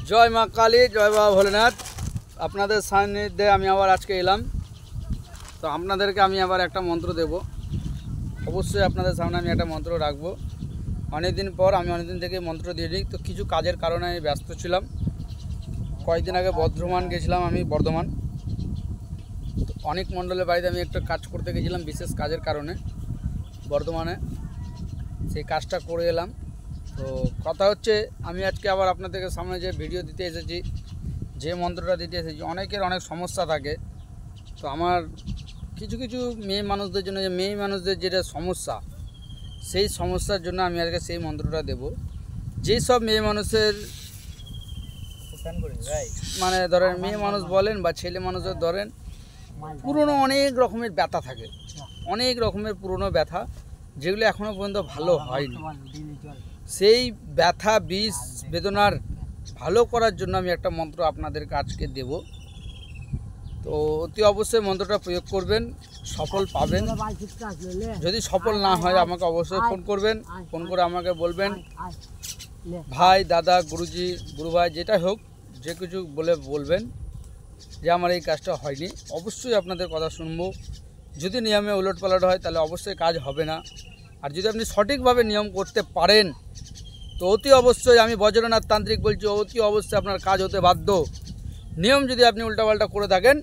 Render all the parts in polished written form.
জয় মা কালী, জয় বাবা ভোলেনাথ। আপনাদের সান্নিধ্যে আমি আবার আজকে এলাম। তো আপনাদেরকে আমি আবার একটা মন্ত্র দেব। অবশ্যই আপনাদের সামনে আমি একটা মন্ত্র রাখবো। অনেকদিন পর আমি অনেকদিন থেকে মন্ত্র দিয়ে দিই। তো কিছু কাজের কারণে আমি ব্যস্ত ছিলাম। কয়েকদিন আগে বর্ধমান গেছিলাম, আমি বর্ধমান। তো অনেক মণ্ডলের বাড়িতে আমি একটা কাজ করতে গেছিলাম বিশেষ কাজের কারণে বর্ধমানে। সেই কাজটা করে এলাম। তো কথা হচ্ছে, আমি আজকে আবার আপনাদেরকে সামনে যে ভিডিও দিতে এসেছি, যে মন্ত্রটা দিতে এসেছি, অনেকের অনেক সমস্যা থাকে। তো আমার কিছু কিছু মেয়ে মানুষদের জন্য, যে মেয়ে মানুষদের যেটা সমস্যা, সেই সমস্যার জন্য আমি আজকে সেই মন্ত্রটা দেব। যেই সব মেয়ে মানুষের মানে ধরেন মেয়ে মানুষ বলেন বা ছেলে মানুষের ধরেন পুরনো অনেক রকমের ব্যথা থাকে, অনেক রকমের পুরনো ব্যথা যেগুলো এখনও পর্যন্ত ভালো হয়নি। সেই ব্যথা বিষ বেদনার ভালো করার জন্য আমি একটা মন্ত্র আপনাদেরকে আজকে দেব। তো অতি অবশ্যই মন্ত্রটা প্রয়োগ করবেন, সফল পাবেন। যদি সফল না হয় আমাকে অবশ্যই ফোন করবেন। ফোন করে আমাকে বলবেন, ভাই, দাদা, গুরুজি, গুরু ভাই, যেটা হোক, যে কিছু বলবেন যে আমার এই কাজটা হয়নি। অবশ্যই আপনাদের কথা শুনবো। যদি নিয়মে উলটপালট হয় তাহলে অবশ্যই কাজ হবে না। আর যদি আপনি সঠিকভাবে নিয়ম করতে পারেন তো অতি অবশ্যই, আমি বজ্রনাথ তান্ত্রিক বলছি, অতি অবশ্যই আপনার কাজ হতে বাধ্য। নিয়ম যদি আপনি উল্টাপাল্টা করে থাকেন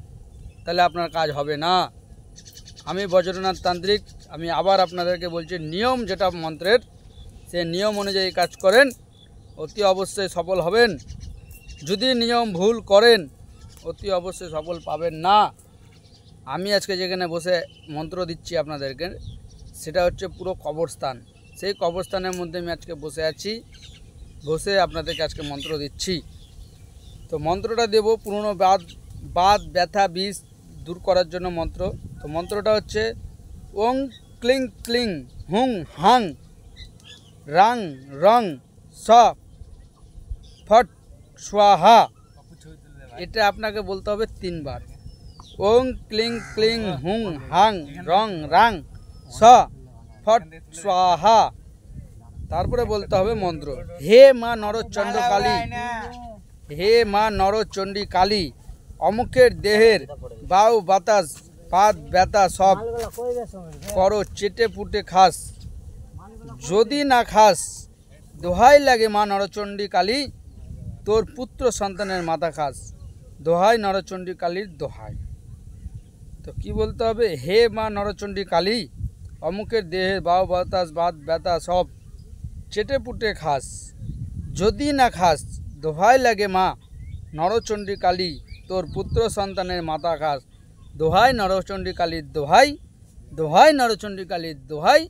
তাহলে আপনার কাজ হবে না। আমি বজ্রনাথ তান্ত্রিক, আমি আবার আপনাদেরকে বলছি, নিয়ম যেটা মন্ত্রের, সে নিয়ম অনুযায়ী কাজ করেন, অতি অবশ্যই সফল হবেন। যদি নিয়ম ভুল করেন অতি অবশ্যই সফল পাবেন না। আমি আজকে যেখানে বসে মন্ত্র দিচ্ছি আপনাদেরকে, সেটা হচ্ছে পুরো কবরস্থান। সেই কবরস্থানের মধ্যে আমি আজকে বসে আছি, বসে আপনাদেরকে আজকে মন্ত্র দিচ্ছি। তো মন্ত্রটা দেব পুরনো বাত ব্যথা বিষ দূর করার জন্য মন্ত্র। তো মন্ত্রটা হচ্ছে ওং ক্লিং ক্লিং হুং হাং রাং রং স ফট স্বাহা। এটা আপনাকে বলতে হবে 3 বার। ওং ক্লিং ক্লিং হুং হাং রং রাং স ফট স্বাহা। তারপরে বলতে হবে মন্ত্র, হে মা নরচণ্ড কালী, হে মা নরচণ্ডী কালী, অমুকের দেহের বাউ বাতাস পাত ব্যথা সব করো চেটে পুটে খাস। যদি না খাস দোহাই লাগে মা নরচণ্ডী কালী, তোর পুত্র সন্তানের মাথা খাস। দোহাই নরচণ্ডী কালীর দোহাই। তো কি বলতে হবে, হে মা নরচণ্ডী কালী, অমুকের দেহের বাউ বাতাস বাত ব্যথা সব চেটে পুটে খাস। যদি না খাস দোহাই লাগে মা নরচণ্ডী কালী, তোর পুত্র সন্তানের মাথা খাস। দোহাই নরচণ্ডী কালীর দোহাই, দোহাই নরচণ্ডী কালীর দোহাই,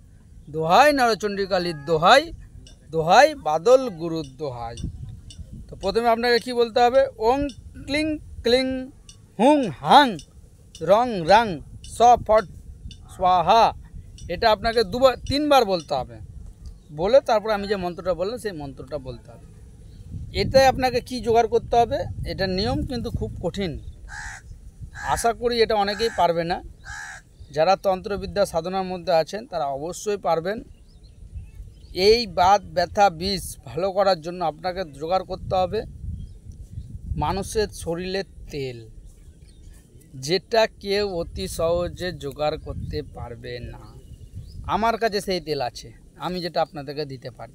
দোহাই নরচণ্ডী কালীর দোহাই, দোহাই বাদল গুরুর দোহাই। তো প্রথমে আপনাকে কি বলতে হবে, ওং ক্লিং ক্লিং হুং হাং রং রাং স ফট স্বাহা। এটা আপনাকে 3 বার বলতে হবে। বলে তারপর আমি যে মন্ত্রটা বললাম সেই মন্ত্রটা বলতে হবে। এতে আপনাকে কি জোগাড় করতে হবে, এটা নিয়ম কিন্তু খুব কঠিন। আশা করি এটা অনেকেই পারবে না। যারা তন্ত্রবিদ্যা সাধনার মধ্যে আছেন তারা অবশ্যই পারবেন। এই বাত ব্যথা বিষ ভালো করার জন্য আপনাকে জোগাড় করতে হবে মানুষের শরীরের তেল, যেটা কেউ অতি সহজে জোগাড় করতে পারবে না। আমার কাছে সেই তেল আছে, আমি যেটা আপনাদেরকে দিতে পারি।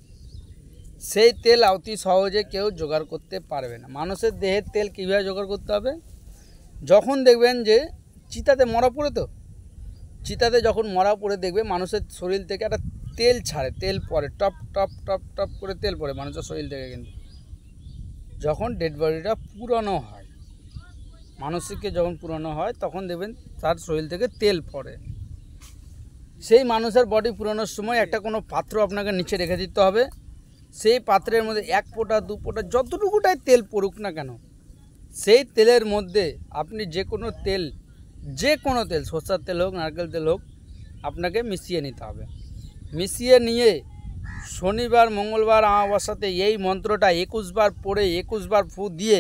সেই তেল অতি সহজে কেউ জোগাড় করতে পারবে না। মানুষের দেহের তেল কীভাবে জোগাড় করতে হবে, যখন দেখবেন যে চিতাতে মরা পড়ে, তো চিতাতে যখন মরা পড়ে দেখবে মানুষের শরীর থেকে একটা তেল ছাড়ে, তেল পড়ে, টপ টপ টপ টপ করে তেল পড়ে মানুষের শরীর থেকে। কিন্তু যখন ডেড বডিটা পুরানো হয়, মানুষকে যখন পুরানো হয় তখন দেখবেন তার শরীর থেকে তেল পড়ে। সেই মানুষের বডি পুরানোর সময় একটা কোনো পাত্র আপনাকে নিচে রেখে দিতে হবে। সেই পাত্রের মধ্যে 1 ফোঁটা 2 ফোঁটা যতটুকুটাই তেল পড়ুক না কেন, সেই তেলের মধ্যে আপনি যে কোনো তেল, সরষের তেল হোক, নারকেল তেল হোক, আপনাকে মিশিয়ে নিতে হবে। মিশিয়ে নিয়ে শনিবার মঙ্গলবার আমাবস্যাতে এই মন্ত্রটা 21 বার পড়ে 21 বার ফু দিয়ে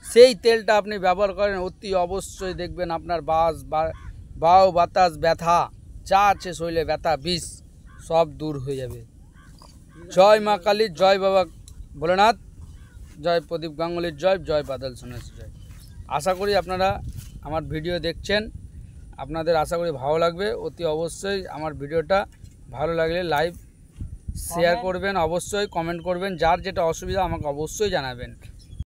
সেই তেলটা আপনি ব্যবহার করেন, অতি অবশ্যই দেখবেন আপনার বাউ বাতাস ব্যথা যা আছে শরীরে, ব্যথা বিষ সব দূর হয়ে যাবে। জয় মা কালী, জয় বাবা ভোলেনাথ, জয় প্রদীপ গাঙ্গুলির জয়, জয় বাদল সোনার জয়। আশা করি আপনারা আমার ভিডিও দেখছেন, আপনাদের আশা করি ভালো লাগবে। অতি অবশ্যই আমার ভিডিওটা ভালো লাগলে লাইভ শেয়ার করবেন, অবশ্যই কমেন্ট করবেন, যার যেটা অসুবিধা আমাকে অবশ্যই জানাবেন।